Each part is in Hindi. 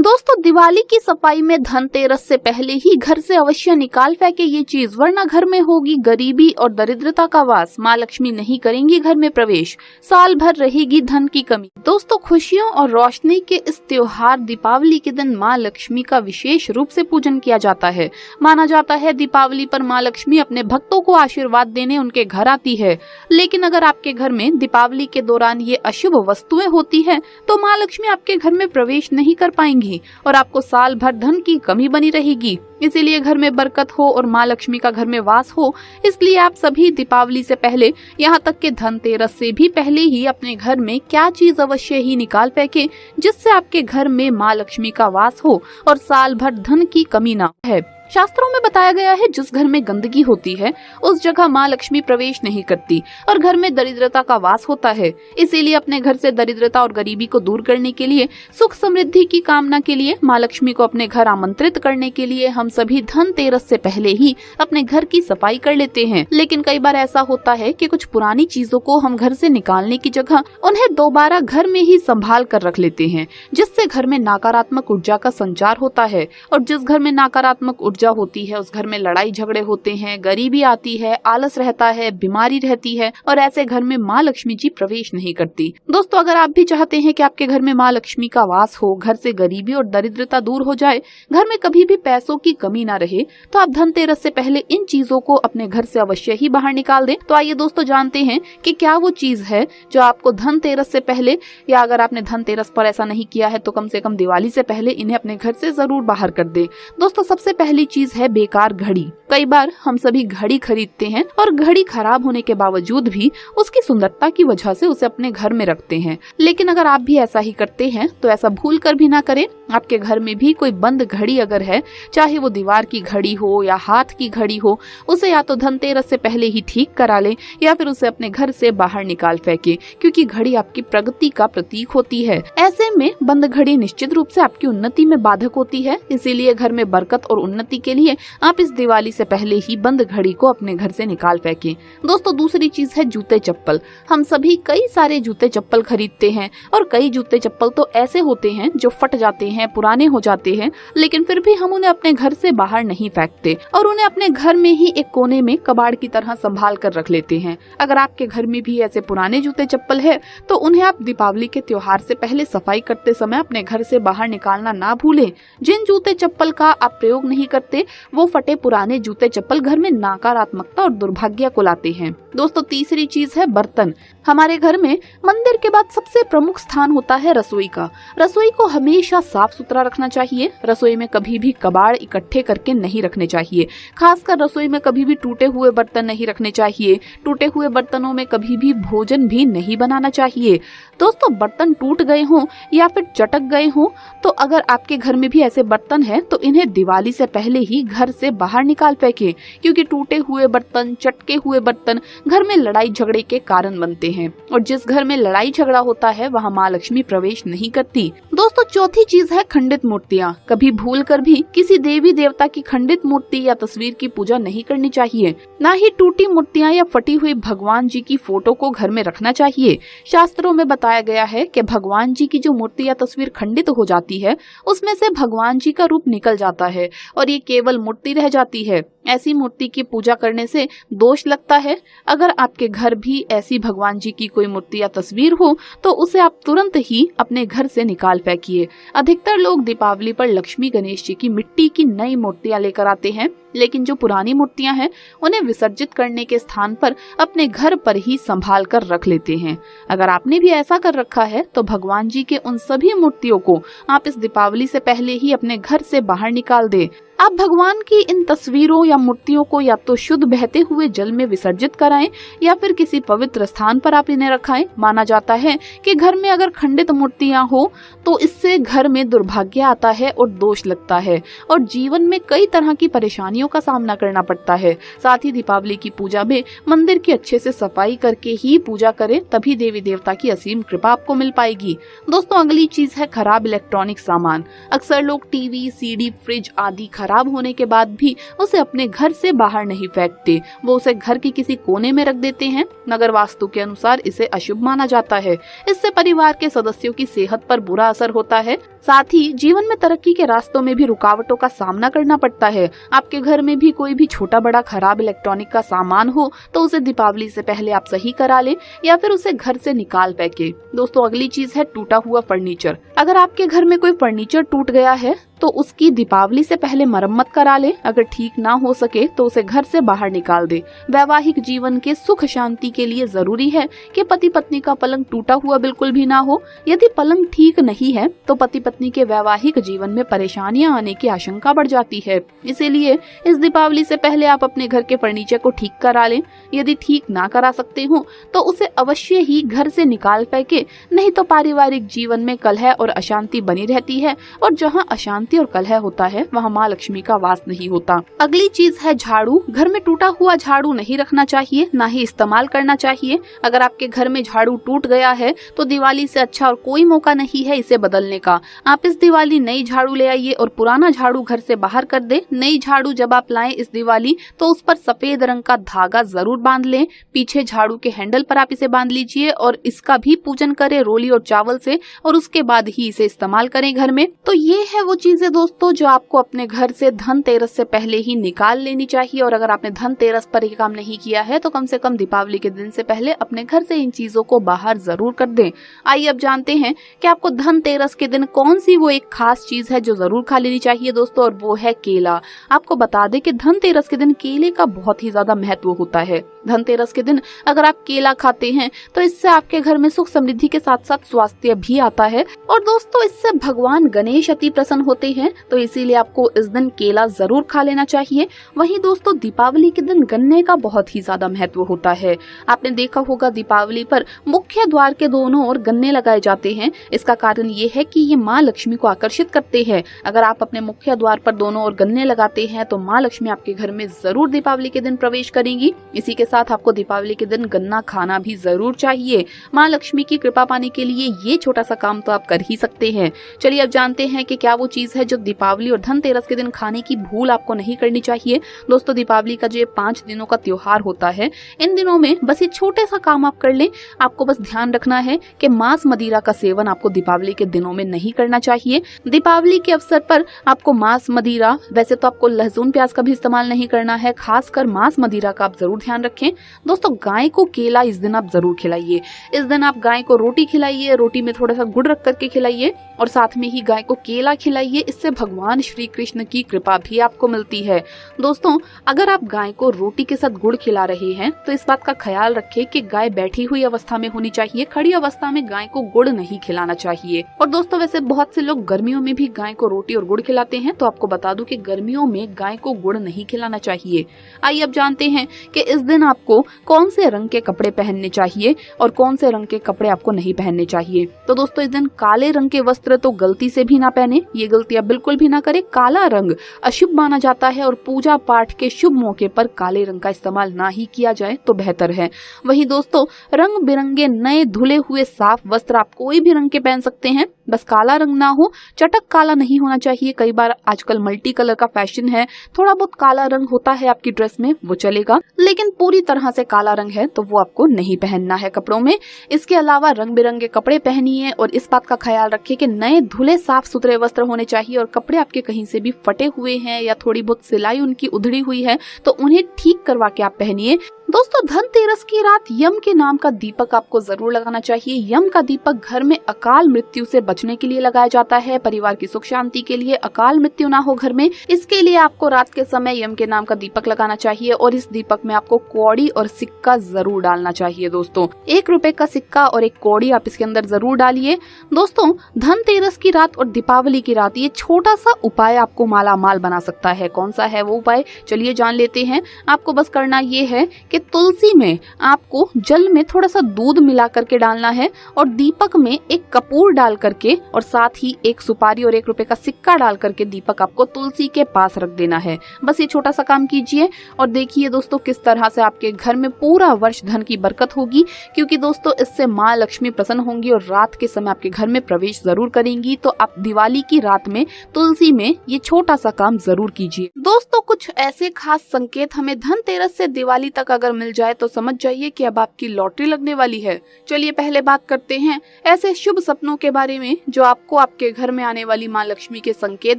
दोस्तों, दिवाली की सफाई में धनतेरस से पहले ही घर से अवश्य निकाल फेंके ये चीज, वरना घर में होगी गरीबी और दरिद्रता का वास। माँ लक्ष्मी नहीं करेंगी घर में प्रवेश, साल भर रहेगी धन की कमी। दोस्तों, खुशियों और रोशनी के इस त्योहार दीपावली के दिन माँ लक्ष्मी का विशेष रूप से पूजन किया जाता है। माना जाता है दीपावली पर माँ लक्ष्मी अपने भक्तों को आशीर्वाद देने उनके घर आती है। लेकिन अगर आपके घर में दीपावली के दौरान ये अशुभ वस्तुएं होती है तो माँ लक्ष्मी आपके घर में प्रवेश नहीं कर पाएंगी और आपको साल भर धन की कमी बनी रहेगी। इसीलिए घर में बरकत हो और माँ लक्ष्मी का घर में वास हो, इसलिए आप सभी दीपावली से पहले, यहाँ तक के धनतेरस से भी पहले ही अपने घर में क्या चीज अवश्य ही निकाल फेंके जिससे आपके घर में माँ लक्ष्मी का वास हो और साल भर धन की कमी ना है। शास्त्रों में बताया गया है जिस घर में गंदगी होती है उस जगह माँ लक्ष्मी प्रवेश नहीं करती और घर में दरिद्रता का वास होता है। इसीलिए अपने घर से दरिद्रता और गरीबी को दूर करने के लिए, सुख समृद्धि की कामना के लिए, माँ लक्ष्मी को अपने घर आमंत्रित करने के लिए हम सभी धनतेरस से पहले ही अपने घर की सफाई कर लेते हैं। लेकिन कई बार ऐसा होता है कि कुछ पुरानी चीजों को हम घर से निकालने की जगह उन्हें दोबारा घर में ही संभाल कर रख लेते हैं, जिससे घर में नकारात्मक ऊर्जा का संचार होता है। और जिस घर में नकारात्मक ऊर्जा होती है उस घर में लड़ाई झगड़े होते हैं, गरीबी आती है, आलस रहता है, बीमारी रहती है और ऐसे घर में माँ लक्ष्मी जी प्रवेश नहीं करती। दोस्तों, अगर आप भी चाहते हैं कि आपके घर में माँ लक्ष्मी का वास हो, घर से गरीबी और दरिद्रता दूर हो जाए, घर में कभी भी पैसों की कमी ना रहे, तो आप धनतेरस से पहले इन चीजों को अपने घर से अवश्य ही बाहर निकाल दें। तो आइए दोस्तों जानते हैं कि क्या वो चीज है जो आपको धनतेरस से पहले, या अगर आपने धनतेरस पर ऐसा नहीं किया है तो कम से कम दिवाली से पहले इन्हें अपने घर से जरूर बाहर कर दे। दोस्तों, सबसे पहली चीज है बेकार घड़ी। कई बार हम सभी घड़ी खरीदते हैं और घड़ी खराब होने के बावजूद भी उसकी सुंदरता की वजह से उसे अपने घर में रखते हैं। लेकिन अगर आप भी ऐसा ही करते हैं तो ऐसा भूल कर भी ना करें। आपके घर में भी कोई बंद घड़ी अगर है, चाहे वो दीवार की घड़ी हो या हाथ की घड़ी हो, उसे या तो धनतेरस से पहले ही ठीक करा लें या फिर उसे अपने घर से बाहर निकाल फेंके, क्योंकि घड़ी आपकी प्रगति का प्रतीक होती है। ऐसे में बंद घड़ी निश्चित रूप से आपकी उन्नति में बाधक होती है। इसीलिए घर में बरकत और उन्नति के लिए आप इस दिवाली से पहले ही बंद घड़ी को अपने घर से निकाल फेंकें। दोस्तों, दूसरी चीज है जूते चप्पल। हम सभी कई सारे जूते चप्पल खरीदते हैं और कई जूते चप्पल तो ऐसे होते हैं जो फट जाते हैं, पुराने हो जाते हैं, लेकिन फिर भी हम उन्हें अपने घर से बाहर नहीं फेंकते और उन्हें अपने घर में ही एक कोने में कबाड़ की तरह संभाल कर रख लेते हैं। अगर आपके घर में भी ऐसे पुराने जूते चप्पल है तो उन्हें आप दीपावली के त्योहार से पहले सफाई करते समय अपने घर से बाहर निकालना ना भूलें। जिन जूते चप्पल का आप प्रयोग नहीं करते वो फटे पुराने जूते चप्पल घर में नकारात्मकता और दुर्भाग्य को लाते हैं। दोस्तों, तीसरी चीज है बर्तन। हमारे घर में मंदिर के बाद सबसे प्रमुख स्थान होता है रसोई का। रसोई को हमेशा साफ सुथरा रखना चाहिए। रसोई में कभी भी कबाड़ इकट्ठे करके नहीं रखने चाहिए। खासकर रसोई में कभी भी टूटे हुए बर्तन नहीं रखने चाहिए। टूटे हुए बर्तनों में कभी भी भोजन भी नहीं बनाना चाहिए। दोस्तों, बर्तन टूट गए हों या फिर चटक गए हों तो अगर आपके घर में भी ऐसे बर्तन हैं तो इन्हें दिवाली से पहले ही घर से बाहर निकाल फेंकें, क्योंकि टूटे हुए बर्तन, चटके हुए बर्तन घर में लड़ाई झगड़े के कारण बनते हैं और जिस घर में लड़ाई झगड़ा होता है वहाँ माँ लक्ष्मी प्रवेश नहीं करती। दोस्तों, चौथी चीज है खंडित मूर्तियाँ। कभी भूल कर भी किसी देवी देवता की खंडित मूर्ति या तस्वीर की पूजा नहीं करनी चाहिए। न ही टूटी मूर्तियाँ या फटी हुई भगवान जी की फोटो को घर में रखना चाहिए। शास्त्रों में बताया गया है कि भगवान जी की जो मूर्ति या तस्वीर खंडित हो जाती है उसमें से भगवान जी का रूप निकल जाता है और ये केवल मूर्ति रह जाती है। ऐसी मूर्ति की पूजा करने से दोष लगता है। अगर आपके घर भी ऐसी भगवान जी की कोई मूर्ति या तस्वीर हो तो उसे आप तुरंत ही अपने घर से निकाल फेंकिए। अधिकतर लोग दीपावली पर लक्ष्मी गणेश जी की मिट्टी की नई मूर्तियां लेकर आते हैं, लेकिन जो पुरानी मूर्तियां हैं उन्हें विसर्जित करने के स्थान पर अपने घर पर ही संभाल कर रख लेते हैं। अगर आपने भी ऐसा कर रखा है तो भगवान जी के उन सभी मूर्तियों को आप इस दीपावली से पहले ही अपने घर से बाहर निकाल दें। आप भगवान की इन तस्वीरों या मूर्तियों को या तो शुद्ध बहते हुए जल में विसर्जित कराएं या फिर किसी पवित्र स्थान पर आप इन्हें रखाएं। माना जाता है कि घर में अगर खंडित मूर्तियां हो तो इससे घर में दुर्भाग्य आता है और दोष लगता है और जीवन में कई तरह की परेशानियों का सामना करना पड़ता है। साथ ही दीपावली की पूजा में मंदिर की अच्छे से सफाई करके ही पूजा करें, तभी देवी देवता की असीम कृपा आपको मिल पाएगी। दोस्तों, अगली चीज है खराब इलेक्ट्रॉनिक सामान। अक्सर लोग टीवी, सीडी, फ्रिज आदि खराब होने के बाद भी उसे अपने घर से बाहर नहीं फेंकते, वो उसे घर के किसी कोने में रख देते हैं नगर वास्तु के अनुसार इसे अशुभ माना जाता है। इससे परिवार के सदस्यों की सेहत पर बुरा असर होता है, साथ ही जीवन में तरक्की के रास्तों में भी रुकावटों का सामना करना पड़ता है। आपके घर में भी कोई भी छोटा बड़ा खराब इलेक्ट्रॉनिक का सामान हो तो उसे दीपावली से पहले आप सही करा लें या फिर उसे घर से निकाल फेंके। दोस्तों अगली चीज है टूटा हुआ फर्नीचर। अगर आपके घर में कोई फर्नीचर टूट गया है तो उसकी दीपावली से पहले मरम्मत करा ले। अगर ठीक ना हो सके तो उसे घर से बाहर निकाल दे। वैवाहिक जीवन के सुख शांति के लिए जरूरी है कि पति पत्नी का पलंग टूटा हुआ बिल्कुल भी ना हो। यदि पलंग ठीक नहीं है तो पति पत्नी के वैवाहिक जीवन में परेशानियां आने की आशंका बढ़ जाती है। इसीलिए इस दीपावली से पहले आप अपने घर के फर्नीचर को ठीक करा लें। यदि ठीक ना करा सकते हो तो उसे अवश्य ही घर से निकाल फेंके, नहीं तो पारिवारिक जीवन में कलह और अशांति बनी रहती है और जहाँ अशांति और कलह होता है वहाँ माँ लक्ष्मी का वास नहीं होता। अगली चीज है झाड़ू। घर में टूटा हुआ झाड़ू नहीं रखना चाहिए, ना ही इस्तेमाल करना चाहिए। अगर आपके घर में झाड़ू टूट गया है तो दिवाली से अच्छा और कोई मौका नहीं है इसे बदलने का। आप इस दिवाली नई झाड़ू ले आइए और पुराना झाड़ू घर से बाहर कर दे। नई झाड़ू जब आप लाएं इस दिवाली तो उस पर सफेद रंग का धागा जरूर बांध लें। पीछे झाड़ू के हैंडल पर आप इसे बांध लीजिए और इसका भी पूजन करें रोली और चावल से, और उसके बाद ही इसे इस्तेमाल करें घर में। तो ये है वो चीजें दोस्तों जो आपको अपने घर से धनतेरस से पहले ही निकाल लेनी चाहिए। और अगर आपने धनतेरस पर ये काम नहीं किया है तो कम से कम दीपावली के दिन से पहले अपने घर से इन चीजों को बाहर जरूर कर दें। आइए अब जानते हैं कि आपको धनतेरस के दिन कौन सी वो एक खास चीज है जो जरूर खा लेनी चाहिए दोस्तों, और वो है केला। आपको बता दें कि धनतेरस के दिन केले का बहुत ही ज्यादा महत्व होता है। धनतेरस के दिन अगर आप केला खाते हैं तो इससे आपके घर में सुख समृद्धि के साथ साथ स्वास्थ्य भी आता है। और दोस्तों इससे भगवान गणेश अति प्रसन्न होते हैं, तो इसीलिए आपको इस दिन केला जरूर खा लेना चाहिए। वहीं दोस्तों दीपावली के दिन गन्ने का बहुत ही ज्यादा महत्व होता है। आपने देखा होगा दीपावली पर मुख्य द्वार के दोनों ओर गन्ने लगाए जाते हैं। इसका कारण ये है कि ये माँ लक्ष्मी को आकर्षित करते हैं। अगर आप अपने मुख्य द्वार पर दोनों ओर गन्ने लगाते हैं तो माँ लक्ष्मी आपके घर में जरूर दीपावली के दिन प्रवेश करेंगी। इसी के साथ आपको दीपावली के दिन गन्ना खाना भी जरूर चाहिए। माँ लक्ष्मी की कृपा पाने के लिए ये छोटा सा काम तो आप कर ही सकते हैं। चलिए अब जानते हैं कि क्या वो चीज है जो दीपावली और धनतेरस के दिन खाने की भूल आपको नहीं करनी चाहिए। दोस्तों दीपावली का जो ये 5 दिनों का त्योहार होता है, इन दिनों में बस ये छोटे सा काम आप कर लें। आपको बस ध्यान रखना है कि मांस मदिरा का सेवन आपको दीपावली के दिनों में नहीं करना चाहिए। दीपावली के अवसर पर आपको मांस मदिरा, वैसे तो आपको लहसुन प्याज का भी इस्तेमाल नहीं करना है, खासकर मांस मदिरा का आप जरूर ध्यान रखें। दोस्तों गाय को केला इस दिन आप जरूर खिलाइए। इस दिन आप गाय को रोटी खिलाइए, रोटी में थोड़ा सा गुड़ रख करके खिलाइए और साथ में ही गाय को केला खिलाइए। इससे भगवान श्री कृष्ण की कृपा भी आपको मिलती है। दोस्तों अगर आप गाय को रोटी के साथ गुड़ खिला रहे हैं तो इस बात का ख्याल रखें कि गाय बैठी हुई अवस्था में होनी चाहिए। खड़ी अवस्था में गाय को गुड़ नहीं खिलाना चाहिए। और दोस्तों वैसे बहुत से लोग गर्मियों में भी गाय को रोटी और गुड़ खिलाते हैं, तो आपको बता दूं कि गर्मियों में गाय को गुड़ नहीं खिलाना चाहिए। आइए अब जानते हैं कि इस दिन आपको कौन से रंग के कपड़े पहनने चाहिए और कौन से रंग के कपड़े आपको नहीं पहनने चाहिए। तो दोस्तों इस दिन काले रंग के वस्त्र तो गलती से भी ना पहने, ये गलती आप बिल्कुल भी ना करें। काला रंग अशुभ माना जाता है और पूजा पाठ के शुभ मौके पर काले रंग का इस्तेमाल ना ही किया जाए तो बेहतर है। वहीं दोस्तों रंग बिरंगे नए धुले हुए साफ वस्त्र आप कोई भी रंग के पहन सकते हैं, बस काला रंग ना हो, चटक काला नहीं होना चाहिए। कई बार आजकल मल्टी कलर का फैशन है, थोड़ा बहुत काला रंग होता है आपकी ड्रेस में वो चलेगा, लेकिन पूरी तरह से काला रंग है तो वो आपको नहीं पहनना है कपड़ों में। इसके अलावा रंग बिरंगे कपड़े पहनिए और इस बात का ख्याल रखिए कि नए धुले साफ सुथरे वस्त्र होने चाहिए और कपड़े आपके कहीं से भी फटे हुए हैं या थोड़ी बहुत सिलाई उनकी उधड़ी हुई है तो उन्हें ठीक करवा के आप पहनिए। दोस्तों धनतेरस की रात यम के नाम का दीपक आपको जरूर लगाना चाहिए। यम का दीपक घर में अकाल मृत्यु से बचने के लिए लगाया जाता है, परिवार की सुख शांति के लिए, अकाल मृत्यु ना हो घर में, इसके लिए आपको रात के समय यम के नाम का दीपक लगाना चाहिए। और इस दीपक में आपको कौड़ी और सिक्का जरूर डालना चाहिए। दोस्तों 1 रुपए का सिक्का और 1 कौड़ी आप इसके अंदर जरूर डालिए। दोस्तों धनतेरस की रात और दीपावली की रात ये छोटा सा उपाय आपको माला माल बना सकता है। कौन सा है वो उपाय, चलिए जान लेते हैं। आपको बस करना ये है कि तुलसी में आपको जल में थोड़ा सा दूध मिला करके डालना है और दीपक में एक कपूर डाल करके और साथ ही 1 सुपारी और 1 रुपए का सिक्का डाल करके दीपक आपको तुलसी के पास रख देना है। बस ये छोटा सा काम कीजिए और देखिए दोस्तों किस तरह से आपके घर में पूरा वर्ष धन की बरकत होगी, क्योंकि दोस्तों इससे माँ लक्ष्मी प्रसन्न होंगी और रात के समय आपके घर में प्रवेश जरूर करेंगी। तो आप दिवाली की रात में तुलसी में ये छोटा सा काम जरूर कीजिए। दोस्तों कुछ ऐसे खास संकेत हमें धनतेरस से दिवाली तक अगर मिल जाए तो समझ जाइए कि अब आपकी लॉटरी लगने वाली है। चलिए पहले बात करते हैं ऐसे शुभ सपनों के बारे में जो आपको आपके घर में आने वाली माँ लक्ष्मी के संकेत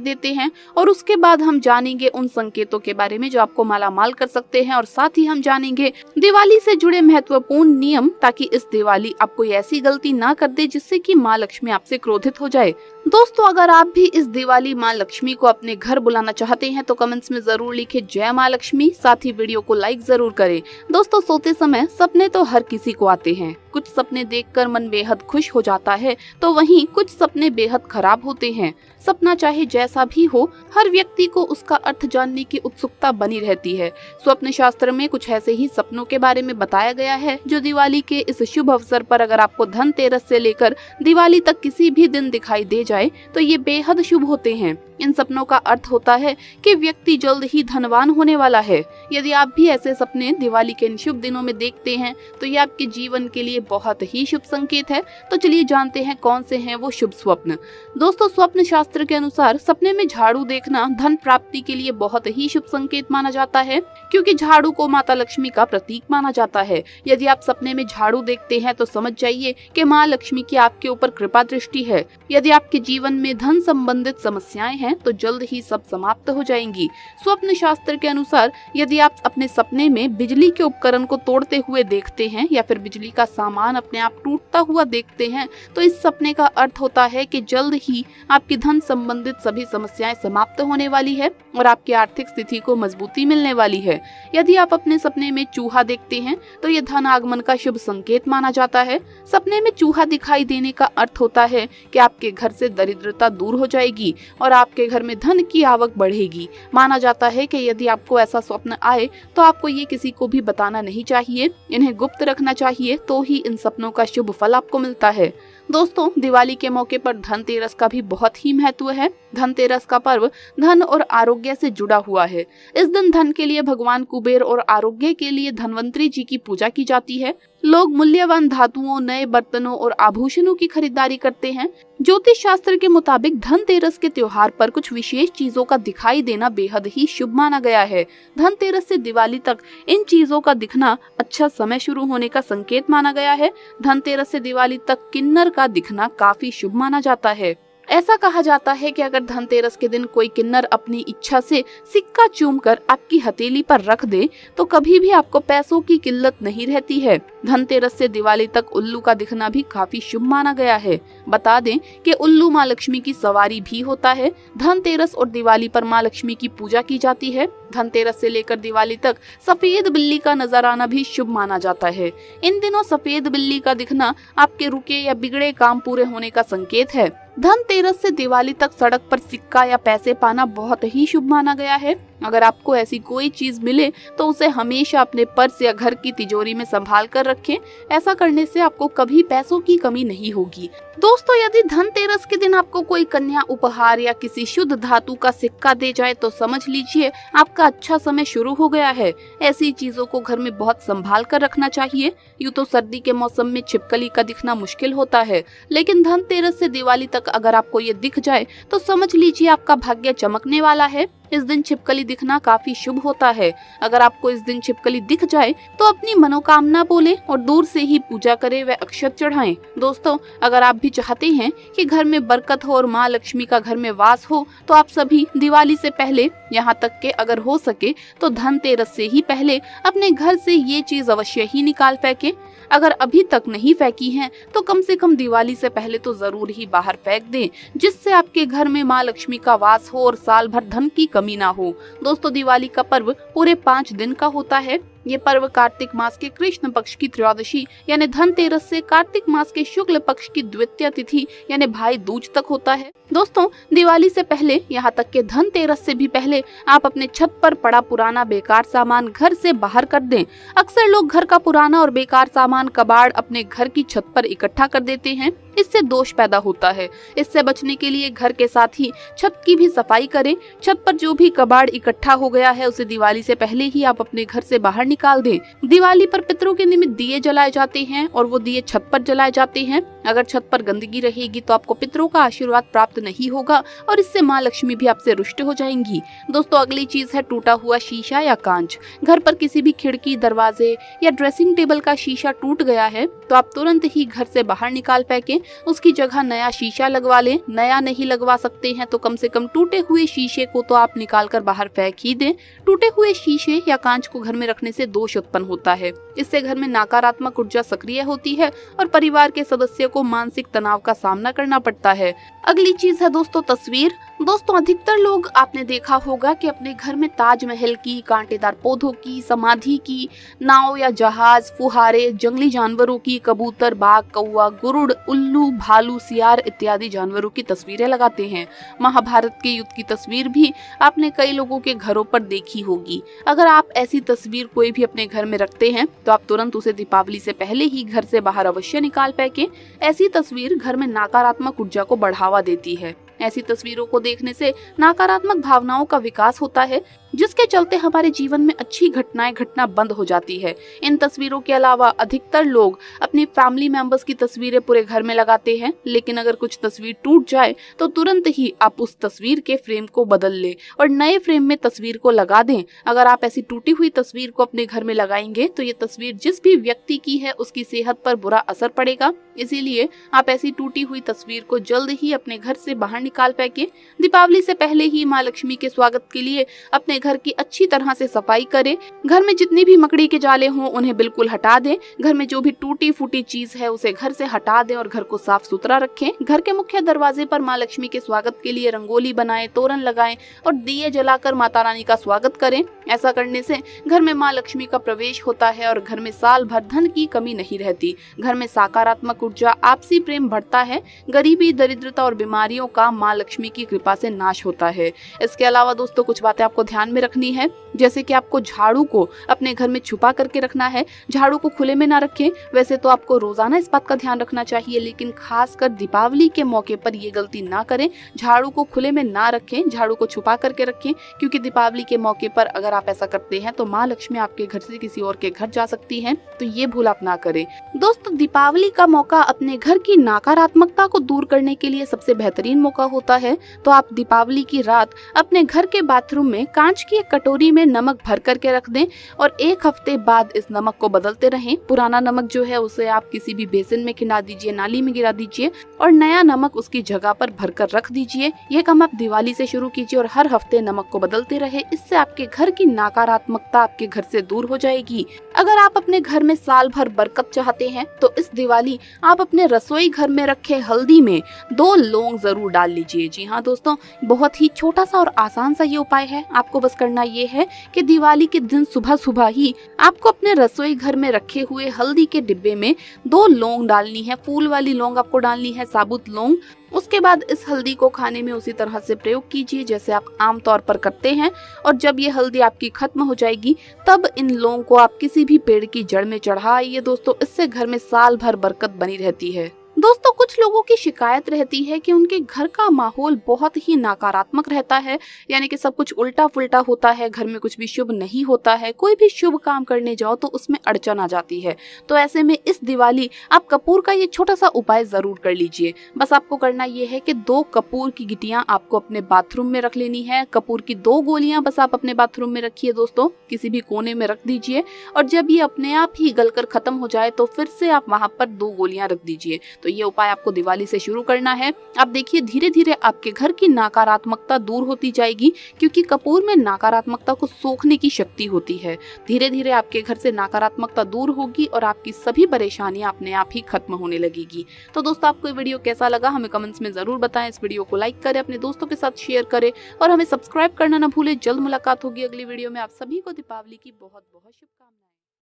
देते हैं, और उसके बाद हम जानेंगे उन संकेतों के बारे में जो आपको मालामाल कर सकते हैं, और साथ ही हम जानेंगे दिवाली से जुड़े महत्वपूर्ण नियम, ताकि इस दिवाली आप कोई ऐसी गलती ना कर दे जिससे कि माँ लक्ष्मी आपसे क्रोधित हो जाए। दोस्तों, अगर आप भी इस दिवाली माँ लक्ष्मी को अपने घर बुलाना चाहते हैं तो कमेंट्स में जरूर लिखें जय माँ लक्ष्मी। साथ ही वीडियो को लाइक जरूर करें। दोस्तों, सोते समय सपने तो हर किसी को आते हैं। कुछ सपने देखकर मन बेहद खुश हो जाता है तो वहीं कुछ सपने बेहद खराब होते हैं। सपना चाहे जैसा भी हो, हर व्यक्ति को उसका अर्थ जानने की उत्सुकता बनी रहती है। स्वप्न शास्त्र में कुछ ऐसे ही सपनों के बारे में बताया गया है जो दिवाली के इस शुभ अवसर पर अगर आपको धनतेरस से लेकर दिवाली तक किसी भी दिन दिखाई दे जाए तो ये बेहद शुभ होते हैं। इन सपनों का अर्थ होता है कि व्यक्ति जल्द ही धनवान होने वाला है। यदि आप भी ऐसे सपने दिवाली के इन शुभ दिनों में देखते हैं तो ये आपके जीवन के लिए बहुत ही शुभ संकेत है। तो चलिए जानते हैं कौन से हैं वो शुभ स्वप्न। दोस्तों, स्वप्न शास्त्र के अनुसार सपने में झाड़ू देखना धन प्राप्ति के लिए बहुत ही शुभ संकेत माना जाता है, क्योंकि झाड़ू को माता लक्ष्मी का प्रतीक माना जाता है। यदि आप सपने में झाड़ू देखते हैं तो समझ जाइए कि माँ लक्ष्मी की आपके ऊपर कृपा दृष्टि है। यदि आपके जीवन में धन संबंधित समस्याएं हैं तो जल्द ही सब समाप्त हो जाएंगी। स्वप्न शास्त्र के अनुसार यदि आप अपने सपने में बिजली के उपकरण को तोड़ते हुए देखते हैं या फिर बिजली का सामान अपने आप टूटता हुआ देखते हैं तो इस सपने का अर्थ होता है कि जल्द ही आपकी धन संबंधित सभी समस्याएं समाप्त होने वाली है और आपकी आर्थिक स्थिति को मजबूती मिलने वाली है। यदि आप अपने सपने में चूहा देखते हैं तो यह धन आगमन का शुभ संकेत माना जाता है। सपने में चूहा दिखाई देने का अर्थ होता है कि आपके घर से दरिद्रता दूर हो जाएगी और आपके घर में धन की आवक बढ़ेगी। माना जाता है कि यदि आपको ऐसा स्वप्न आए तो आपको ये किसी को भी बताना नहीं चाहिए, इन्हें गुप्त रखना चाहिए, तो ही इन सपनों का शुभ फल आपको मिलता है। दोस्तों, दिवाली के मौके पर धनतेरस का भी बहुत ही महत्व है। धनतेरस का पर्व धन और आरोग्य से जुड़ा हुआ है। इस दिन धन के लिए भगवान कुबेर और आरोग्य के लिए धनवंतरी जी की पूजा की जाती है। लोग मूल्यवान धातुओं, नए बर्तनों और आभूषणों की खरीदारी करते हैं। ज्योतिष शास्त्र के मुताबिक धनतेरस के त्योहार पर कुछ विशेष चीजों का दिखाई देना बेहद ही शुभ माना गया है। धनतेरस से दिवाली तक इन चीजों का दिखना अच्छा समय शुरू होने का संकेत माना गया है। धनतेरस से दिवाली तक किन्नर का दिखना काफी शुभ माना जाता है। ऐसा कहा जाता है कि अगर धनतेरस के दिन कोई किन्नर अपनी इच्छा से सिक्का चूमकर आपकी हथेली पर रख दे तो कभी भी आपको पैसों की किल्लत नहीं रहती है। धनतेरस से दिवाली तक उल्लू का दिखना भी काफी शुभ माना गया है। बता दें कि उल्लू माँ लक्ष्मी की सवारी भी होता है। धनतेरस और दिवाली पर माँ लक्ष्मी की पूजा की जाती है। धनतेरस से लेकर दिवाली तक सफेद बिल्ली का नजर आना भी शुभ माना जाता है। इन दिनों सफेद बिल्ली का दिखना आपके रुके या बिगड़े काम पूरे होने का संकेत है। धनतेरस से दिवाली तक सड़क पर सिक्का या पैसे पाना बहुत ही शुभ माना गया है। अगर आपको ऐसी कोई चीज मिले तो उसे हमेशा अपने पर्स या घर की तिजोरी में संभाल कर रखें। ऐसा करने से आपको कभी पैसों की कमी नहीं होगी। दोस्तों, यदि धनतेरस के दिन आपको कोई कन्या उपहार या किसी शुद्ध धातु का सिक्का दे जाए तो समझ लीजिए आपका अच्छा समय शुरू हो गया है। ऐसी चीजों को घर में बहुत संभाल कर रखना चाहिए। यूँ तो सर्दी के मौसम में छिपकली का दिखना मुश्किल होता है, लेकिन धनतेरस से दिवाली तक अगर आपको ये दिख जाए तो समझ लीजिए आपका भाग्य चमकने वाला है। इस दिन छिपकली दिखना काफी शुभ होता है। अगर आपको इस दिन छिपकली दिख जाए तो अपनी मनोकामना बोले और दूर से ही पूजा करें व अक्षत चढ़ाएं। दोस्तों, अगर आप भी चाहते हैं कि घर में बरकत हो और माँ लक्ष्मी का घर में वास हो तो आप सभी दिवाली से पहले, यहाँ तक के अगर हो सके तो धनतेरस से ही पहले अपने घर से ये चीज अवश्य ही निकाल फेंकें। अगर अभी तक नहीं फेंकी हैं तो कम से कम दिवाली से पहले तो जरूर ही बाहर फेंक दें, जिससे आपके घर में माँ लक्ष्मी का वास हो और साल भर धन की कमी ना हो। दोस्तों, दिवाली का पर्व पूरे 5 दिन का होता है। ये पर्व कार्तिक मास के कृष्ण पक्ष की त्रयोदशी यानी धनतेरस से कार्तिक मास के शुक्ल पक्ष की द्वितीय तिथि यानी भाई दूज तक होता है। दोस्तों, दिवाली से पहले, यहाँ तक के धनतेरस से भी पहले आप अपने छत पर पड़ा पुराना बेकार सामान घर से बाहर कर दें। अक्सर लोग घर का पुराना और बेकार सामान कबाड़ अपने घर की छत पर इकट्ठा कर देते हैं। इससे दोष पैदा होता है। इससे बचने के लिए घर के साथ ही छत की भी सफाई करें। छत पर जो भी कबाड़ इकट्ठा हो गया है उसे दिवाली से पहले ही आप अपने घर से बाहर निकाल दें। दिवाली पर पितरों के निमित्त दिए जलाए जाते हैं और वो दिए छत पर जलाए जाते हैं। अगर छत पर गंदगी रहेगी तो आपको पितरों का आशीर्वाद प्राप्त नहीं होगा और इससे माँ लक्ष्मी भी आपसे रुष्ट हो जाएंगी। दोस्तों, अगली चीज है टूटा हुआ शीशा या कांच। घर पर किसी भी खिड़की, दरवाजे या ड्रेसिंग टेबल का शीशा टूट गया है तो आप तुरंत ही घर से बाहर निकाल फेंकें। उसकी जगह नया शीशा लगवा लें। नया नहीं लगवा सकते हैं तो कम से कम टूटे हुए शीशे को तो आप निकाल कर बाहर फेंक ही दें। टूटे हुए शीशे या कांच को घर में रखने से दोष उत्पन्न होता है। इससे घर में नकारात्मक ऊर्जा सक्रिय होती है और परिवार के सदस्यों को मानसिक तनाव का सामना करना पड़ता है। अगली चीज है दोस्तों तस्वीर। दोस्तों, अधिकतर लोग आपने देखा होगा कि अपने घर में ताजमहल की, कांटेदार पौधों की, समाधि की, नाव या जहाज, फुहारे, जंगली जानवरों की, कबूतर, बाघ, कौवा, गुरुड़, उल्लू, भालू, सियार इत्यादि जानवरों की तस्वीरें लगाते हैं। महाभारत के युद्ध की तस्वीर भी आपने कई लोगों के घरों पर देखी होगी। अगर आप ऐसी तस्वीर कोई भी अपने घर में रखते हैं तो आप तुरंत उसे दीपावली से पहले ही घर से बाहर अवश्य निकाल फेंकें। ऐसी तस्वीर घर में नकारात्मक ऊर्जा को बढ़ावा देती है। ऐसी तस्वीरों को देखने से नकारात्मक भावनाओं का विकास होता है, जिसके चलते हमारे जीवन में अच्छी घटनाएं घटना बंद हो जाती है। इन तस्वीरों के अलावा अधिकतर लोग अपनी फैमिली मेंबर्स की तस्वीरें पूरे घर में लगाते हैं, लेकिन अगर कुछ तस्वीर टूट जाए तो तुरंत ही आप उस तस्वीर के फ्रेम को बदल लें और नए फ्रेम में तस्वीर को लगा दें। अगर आप ऐसी टूटी हुई तस्वीर को अपने घर में लगाएंगे तो ये तस्वीर जिस भी व्यक्ति की है उसकी सेहत पर बुरा असर पड़ेगा। इसीलिए आप ऐसी टूटी हुई तस्वीर को जल्द ही अपने घर से बाहर निकाल फेंकें। दीपावली से पहले ही माँ लक्ष्मी के स्वागत के लिए अपने घर की अच्छी तरह से सफाई करें। घर में जितनी भी मकड़ी के जाले हों उन्हें बिल्कुल हटा दें। घर में जो भी टूटी फूटी चीज है उसे घर से हटा दें और घर को साफ सुथरा रखें। घर के मुख्य दरवाजे पर माँ लक्ष्मी के स्वागत के लिए रंगोली बनाएं, तोरण लगाएं और दिए जलाकर माता रानी का स्वागत करें। ऐसा करने से घर में माँ लक्ष्मी का प्रवेश होता है और घर में साल भर धन की कमी नहीं रहती। घर में सकारात्मक ऊर्जा, आपसी प्रेम बढ़ता है। गरीबी, दरिद्रता और बीमारियों का माँ लक्ष्मी की कृपा से नाश होता है। इसके अलावा दोस्तों कुछ बातें आपको ध्यान में रखनी है, जैसे कि आपको झाड़ू को अपने घर में छुपा करके रखना है। झाड़ू को खुले में ना रखें। वैसे तो आपको रोजाना इस बात का ध्यान रखना चाहिए, लेकिन खासकर दीपावली के मौके पर ये गलती ना करें। झाड़ू को खुले में ना रखें, झाड़ू को छुपा करके रखें, क्योंकि दीपावली के मौके पर अगर आप ऐसा करते हैं तो माँ लक्ष्मी आपके घर से किसी और के घर जा सकती हैं, तो ये भूल आप ना करें। दोस्तों, दीपावली का मौका अपने घर की नकारात्मकता को दूर करने के लिए सबसे बेहतरीन मौका होता है। तो आप दीपावली की रात अपने घर के बाथरूम में कांच की एक कटोरी में नमक भर करके रख दें और एक हफ्ते बाद इस नमक को बदलते रहें। पुराना नमक जो है उसे आप किसी भी बेसिन में खिला दीजिए, नाली में गिरा दीजिए और नया नमक उसकी जगह पर भरकर रख दीजिए। यह काम आप दिवाली से शुरू कीजिए और हर हफ्ते नमक को बदलते रहे। इससे आपके घर की नकारात्मकता आपके घर से दूर हो जाएगी। अगर आप अपने घर में साल भर बरकत चाहते हैं तो इस दिवाली आप अपने रसोई घर में रखे हल्दी में 2 लौंग जरूर डाल लीजिए। जी हाँ दोस्तों, बहुत ही छोटा सा और आसान सा ये उपाय है। आपको बस करना ये है कि दिवाली के दिन सुबह सुबह ही आपको अपने रसोई घर में रखे हुए हल्दी के डिब्बे में 2 लौंग डालनी है। फूल वाली लौंग आपको डालनी है, साबुत लौंग। उसके बाद इस हल्दी को खाने में उसी तरह से प्रयोग कीजिए जैसे आप आम तौर पर करते हैं। और जब ये हल्दी आपकी खत्म हो जाएगी तब इन लौंग को आप किसी भी पेड़ की जड़ में चढ़ा आइए दोस्तों। इससे घर में साल भर बरकत बनी रहती है। दोस्तों, कुछ लोगों की शिकायत रहती है कि उनके घर का माहौल बहुत ही नकारात्मक रहता है, यानी कि सब कुछ उल्टा पुल्टा होता है, घर में कुछ भी शुभ नहीं होता है। कोई भी शुभ काम करने जाओ तो उसमें अड़चन आ जाती है। तो ऐसे में इस दिवाली आप कपूर का ये छोटा सा उपाय जरूर कर लीजिए। बस आपको करना ये है कि 2 कपूर की गिटियां आपको अपने बाथरूम में रख लेनी है। कपूर की 2 गोलियां बस आप अपने बाथरूम में रखिए दोस्तों, किसी भी कोने में रख दीजिए और जब ये अपने आप ही गलकर खत्म हो जाए तो फिर से आप वहां पर 2 गोलियां रख दीजिए। तो ये उपाय आपको दिवाली से शुरू करना है। आप देखिए धीरे धीरे आपके घर की नकारात्मकता दूर होती जाएगी, क्योंकि कपूर में नकारात्मकता को सोखने की शक्ति होती है। धीरे धीरे आपके घर से नकारात्मकता दूर होगी और आपकी सभी परेशानियां अपने आप ही खत्म होने लगेगी। तो दोस्तों, आपको ये वीडियो कैसा लगा हमें कमेंट्स में जरूर बताएं। इस वीडियो को लाइक करें, अपने दोस्तों के साथ शेयर करें और हमें सब्सक्राइब करना ना भूलें। जल्द मुलाकात होगी अगली वीडियो में। आप सभी को दीपावली की बहुत बहुत शुभकामनाएं।